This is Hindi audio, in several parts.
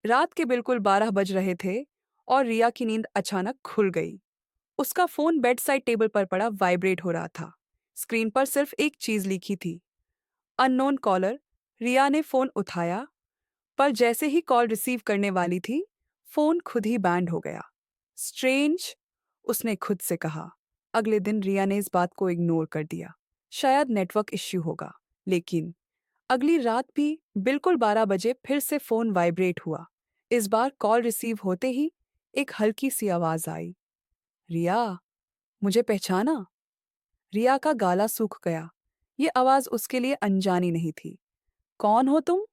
रात के बिल्कुल 12 बज रहे थे और रिया की नींद अचानक खुल गई। उसका फोन बेड साइड टेबल पर पड़ा वाइब्रेट हो रहा था। स्क्रीन पर सिर्फ एक चीज लिखी थी, अननोन कॉलर। रिया ने फोन उठाया, पर जैसे ही कॉल रिसीव करने वाली थी, फोन खुद ही बैंड हो गया। स्ट्रेंज, उसने खुद से कहा। अगले दिन रिया ने इस बात को इग्नोर कर दिया। शायद नेटवर्क इश्यू होगा। लेकिन अगली रात भी बिल्कुल 12 बजे फिर से फोन वाइब्रेट हुआ। इस बार कॉल रिसीव होते ही एक हल्की सी आवाज आई, रिया, मुझे पहचाना? रिया का गाला सूख गया। ये आवाज उसके लिए अनजानी नहीं थी। कौन हो तुम?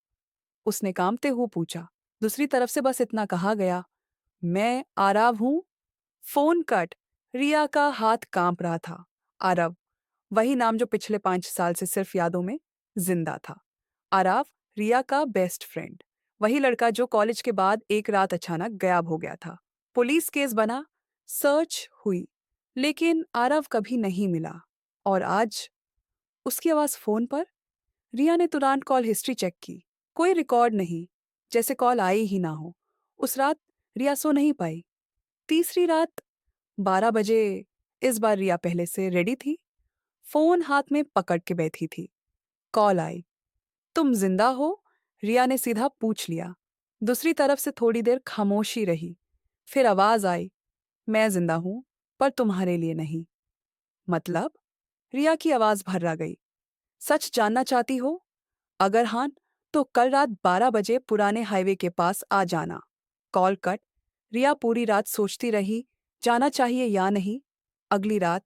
उसने कांपते हुए पूछा। दूसरी तरफ से बस इतना कहा गया, मैं आरव हूं। Phone cut. रिया का हाथ कांप रहा था। आरव, वही नाम जो पिछले 5 साल से सिर्फ यादों में जिंदा था। आरव, रिया का बेस्ट फ्रेंड। वही लड़का जो कॉलेज के बाद एक रात अचानक गायब हो गया था। पुलिस केस बना, सर्च हुई, लेकिन आरव कभी नहीं मिला। और आज उसकी आवाज फोन पर। रिया ने तुरंत कॉल हिस्ट्री चेक की। कोई रिकॉर्ड नहीं, जैसे कॉल आई ही ना हो। उस रात रिया सो नहीं पाई। तीसरी रात 12 बजे, इस बार रिया पहले से रेडी थी। फोन हाथ में पकड़ के बैठी थी। कॉल आई। तुम जिंदा हो? रिया ने सीधा पूछ लिया। दूसरी तरफ से थोड़ी देर खामोशी रही। फिर आवाज आई, मैं जिंदा हूं, पर तुम्हारे लिए नहीं। मतलब? रिया की आवाज भर्रा गई। सच जानना चाहती हो? अगर हाँ, तो कल रात 12 बजे पुराने हाईवे के पास आ जाना। Call cut. रिया पूरी रात सोचती रही, जाना चाहिए या नहीं। अगली रात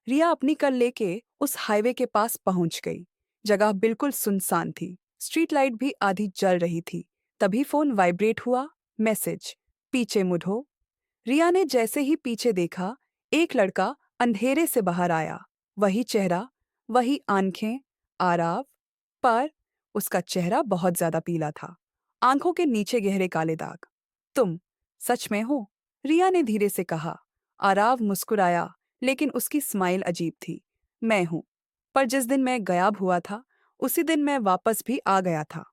रिया अपनी कार लेके उस हाईवे के पास पहुंच गई। जगह बिल्कुल सुनसान थी। स्ट्रीट लाइट भी आधी जल रही थी। तभी फोन वाइब्रेट हुआ। मैसेज, पीछे मुड़ो। रिया ने जैसे ही पीछे देखा, एक लड़का अंधेरे से बाहर आया। वही चेहरा, वही आंखें, आराव। पर उसका चेहरा बहुत ज्यादा पीला था। आंखों के नीचे गहरे काले दाग। तुम सच में हो? रिया ने धीरे से कहा। आराव मुस्कुराया, लेकिन उसकी स्माइल अजीब थी। मैं हूं, पर जिस दिन मैं गायब हुआ था, उसी दिन मैं वापस भी आ गया था।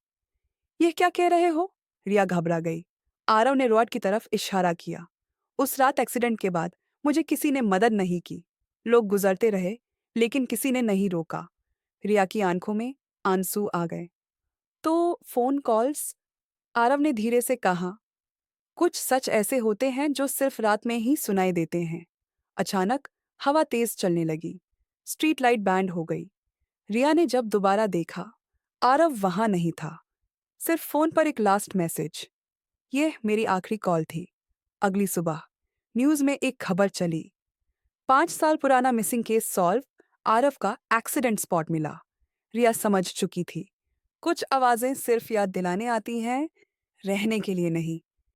यह क्या कह रहे हो? रिया घबरा गई। आरव ने रोड की तरफ इशारा किया। उस रात एक्सीडेंट के बाद मुझे किसी ने मदद नहीं की। लोग गुजरते रहे, लेकिन किसी ने नहीं रोका। रिया की आंखों में आंसू आ गए। तो फोन कॉल्स? आरव ने धीरे से कहा। कुछ सच ऐसे होते हैं जो सिर्फ रात में ही सुनाई देते हैं। अचानक हवा तेज चलने लगी। स्ट्रीट लाइट बैंड हो गई। रिया ने जब दोबारा देखा, आरव वहां नहीं था। सिर्फ फोन पर एक लास्ट मैसेज, यह मेरी आखिरी कॉल थी। अगली सुबह न्यूज में एक खबर चली, 5 साल पुराना मिसिंग केस सॉल्व। आरव का एक्सीडेंट स्पॉट मिला। रिया समझ चुकी थी, कुछ आवाजें सिर्फ याद दिलाने आती हैं, रहने के लिए नहीं।